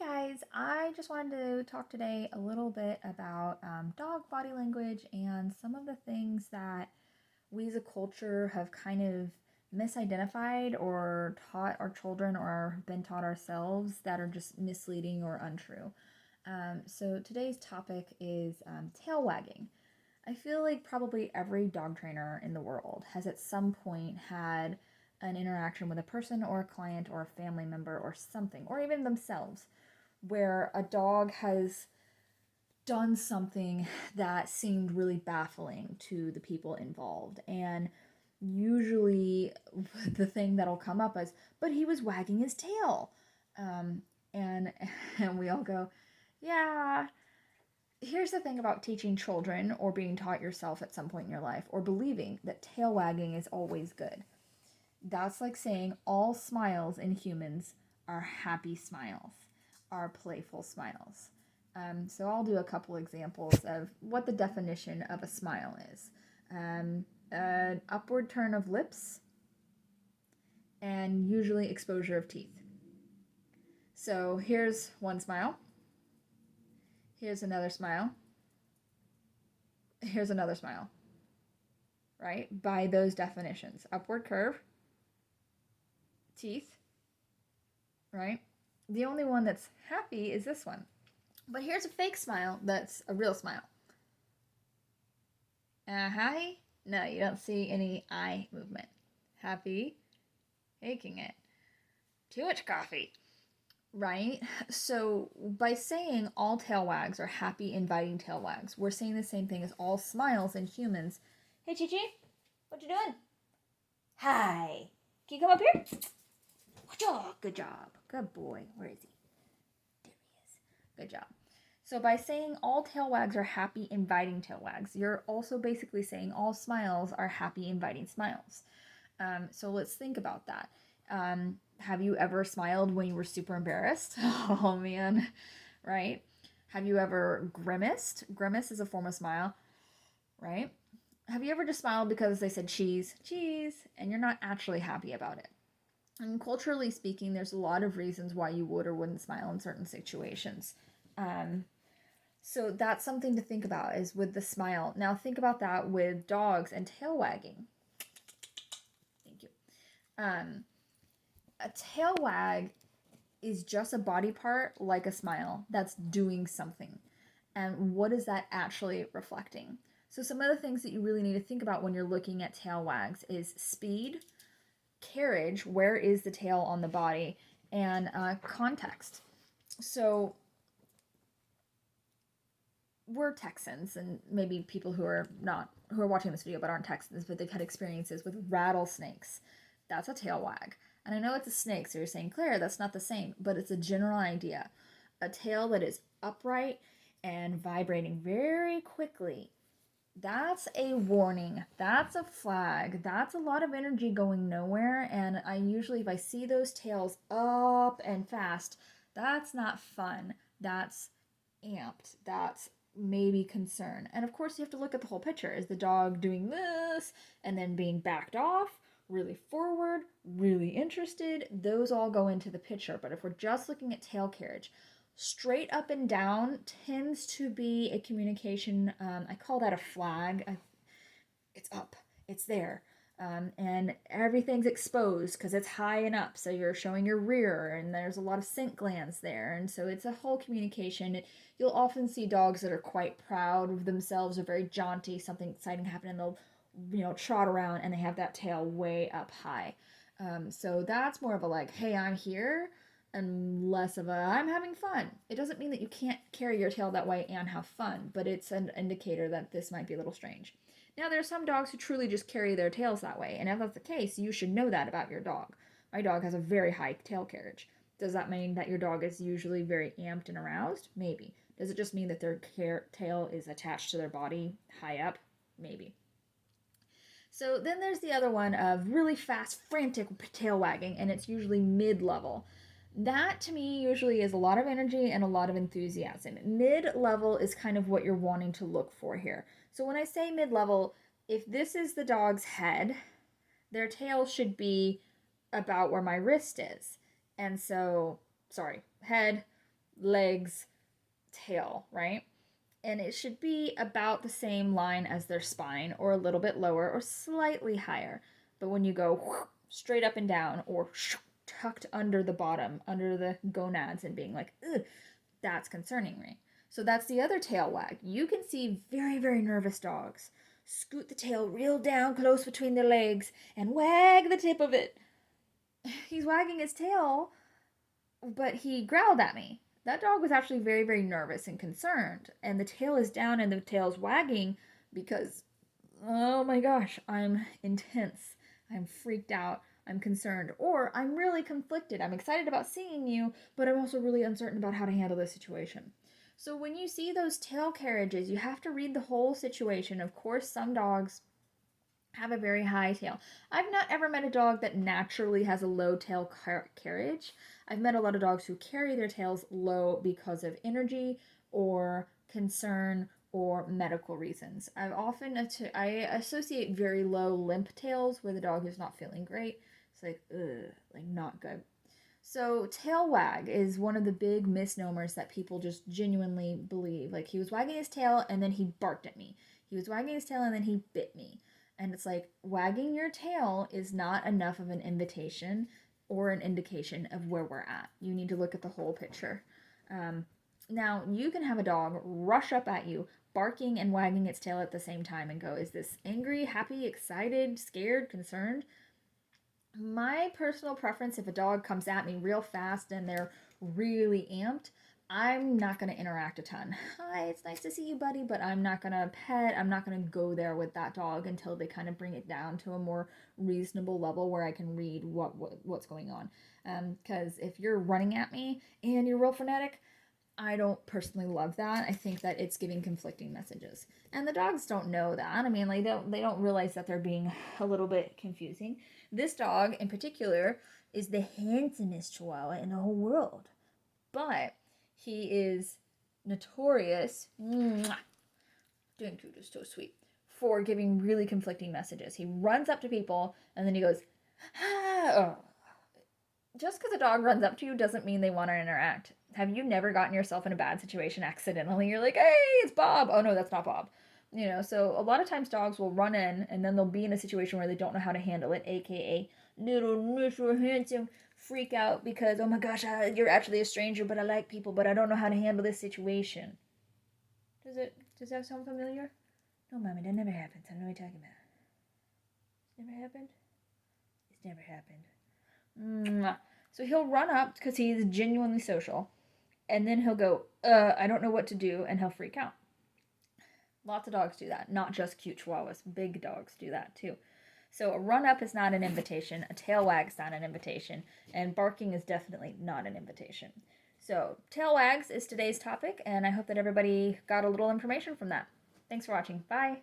Guys, I just wanted to talk today a little bit about dog body language and some of the things that we as a culture have kind of misidentified or taught our children or been taught ourselves that are just misleading or untrue. So today's topic is tail wagging. I feel like probably every dog trainer in the world has at some point had an interaction with a person or a client or a family member or something, or even themselves, where a dog has done something that seemed really baffling to the people involved. And usually the thing that'll come up is, but he was wagging his tail. Um, and, and we all go, yeah. Here's the thing about teaching children or being taught yourself at some point in your life or believing that tail wagging is always good. That's like saying all smiles in humans are happy smiles, are playful smiles. So I'll do a couple examples of what the definition of a smile is. An upward turn of lips and usually exposure of teeth. So here's one smile. Here's another smile. Here's another smile. Right? By those definitions. Upward curve, teeth, right? The only one that's happy is this one. But here's a fake smile that's a real smile. Hi? No, you don't see any eye movement. Happy? Taking it. Too much coffee. Right? So by saying all tail wags are happy, inviting tail wags, we're saying the same thing as all smiles in humans. Hey, Chi Chi, what you doing? Hi. Can you come up here? Good job. Good boy. Where is he? There he is. Good job. So by saying all tail wags are happy, inviting tail wags, you're also basically saying all smiles are happy, inviting smiles. So let's think about that. Have you ever smiled when you were super embarrassed? Oh man, right? Have you ever grimaced? Grimace is a form of smile, right? Have you ever just smiled because they said cheese, cheese, and you're not actually happy about it? And culturally speaking, there's a lot of reasons why you would or wouldn't smile in certain situations. Um, so that's something to think about is with the smile. Now think about that with dogs and tail wagging. Thank you. A tail wag is just a body part like a smile that's doing something. And what is that actually reflecting? So some of the things that you really need to think about when you're looking at tail wags is speed, carriage, where is the tail on the body, and context. So we're Texans, and maybe people who are watching this video but aren't Texans, but they've had experiences with rattlesnakes. That's a tail wag. And I know it's a snake, so you're saying, Claire, that's not the same, but it's a general idea. A tail that is upright and vibrating very quickly. That's a warning. That's a flag. That's a lot of energy going nowhere. And I usually, if I see those tails up and fast, that's not fun. That's amped. That's maybe concern. And of course, you have to look at the whole picture. Is the dog doing this and then being backed off, really forward, really interested? Those all go into the picture. But if we're just looking at tail carriage, straight up and down tends to be a communication. I call that a flag. It's up, it's there. And everything's exposed because it's high and up. So you're showing your rear, and there's a lot of scent glands there. And so it's a whole communication. You'll often see dogs that are quite proud of themselves or very jaunty, something exciting happened, and they'll trot around and they have that tail way up high. So that's more of a like, hey, I'm here, and less of a I'm having fun. It doesn't mean that you can't carry your tail that way and have fun, but it's an indicator that this might be a little strange. Now, there are some dogs who truly just carry their tails that way, and if that's the case, you should know that about your dog. My dog has a very high tail carriage. Does that mean that your dog is usually very amped and aroused? Maybe. Does it just mean that their tail is attached to their body high up? Maybe. So then there's the other one of really fast, frantic tail wagging, and it's usually mid-level. That to me usually is a lot of energy and a lot of enthusiasm. Mid-level is kind of what you're wanting to look for here. So when I say mid-level, if this is the dog's head, their tail should be about where my wrist is. And so, sorry, head, legs, tail, right? And it should be about the same line as their spine, or a little bit lower or slightly higher. But when you go straight up and down, or tucked under the bottom, under the gonads, and being like, ugh, that's concerning me. So that's the other tail wag. You can see very, very nervous dogs scoot the tail real down close between their legs and wag the tip of it. He's wagging his tail, but he growled at me. That dog was actually very, very nervous and concerned. And the tail is down and the tail's wagging because, oh my gosh, I'm intense. I'm freaked out. I'm concerned. Or I'm really conflicted. I'm excited about seeing you, but I'm also really uncertain about how to handle this situation. So when you see those tail carriages, you have to read the whole situation. Of course, some dogs have a very high tail. I've not ever met a dog that naturally has a low tail carriage. I've met a lot of dogs who carry their tails low because of energy or concern or medical reasons. I associate very low limp tails with a dog who's not feeling great. It's like, ugh, like not good. So tail wag is one of the big misnomers that people just genuinely believe. Like, he was wagging his tail and then he barked at me. He was wagging his tail and then he bit me. And it's like, wagging your tail is not enough of an invitation or an indication of where we're at. You need to look at the whole picture. Now, you can have a dog rush up at you, barking and wagging its tail at the same time, and go, is this angry, happy, excited, scared, concerned? My personal preference, if a dog comes at me real fast and they're really amped, I'm not going to interact a ton. Hi, it's nice to see you, buddy, but I'm not going to pet. I'm not going to go there with that dog until they kind of bring it down to a more reasonable level where I can read what's going on. Because if you're running at me and you're real frenetic, I don't personally love that. I think that it's giving conflicting messages. And the dogs don't know that. I mean, like they don't realize that they're being a little bit confusing. This dog in particular is the handsomest chihuahua in the whole world. But he is notorious, mwah, thank you, just so sweet, for giving really conflicting messages. He runs up to people and then he goes, ah, oh. Just because a dog runs up to you doesn't mean they want to interact. Have you never gotten yourself in a bad situation accidentally? You're like, hey, it's Bob. Oh no, that's not Bob. So a lot of times dogs will run in and then they'll be in a situation where they don't know how to handle it, aka little Mr. Handsome freak out because, oh my gosh, you're actually a stranger, but I like people, but I don't know how to handle this situation. Does that sound familiar? No, mommy, that never happens. I don't know what you're talking about. It's never happened? It's never happened. Mwah. So he'll run up because he's genuinely social, and then he'll go, I don't know what to do, and he'll freak out. Lots of dogs do that, not just cute chihuahuas. Big dogs do that too. So a run up is not an invitation, a tail wag is not an invitation, and barking is definitely not an invitation. So tail wags is today's topic, and I hope that everybody got a little information from that. Thanks for watching. Bye.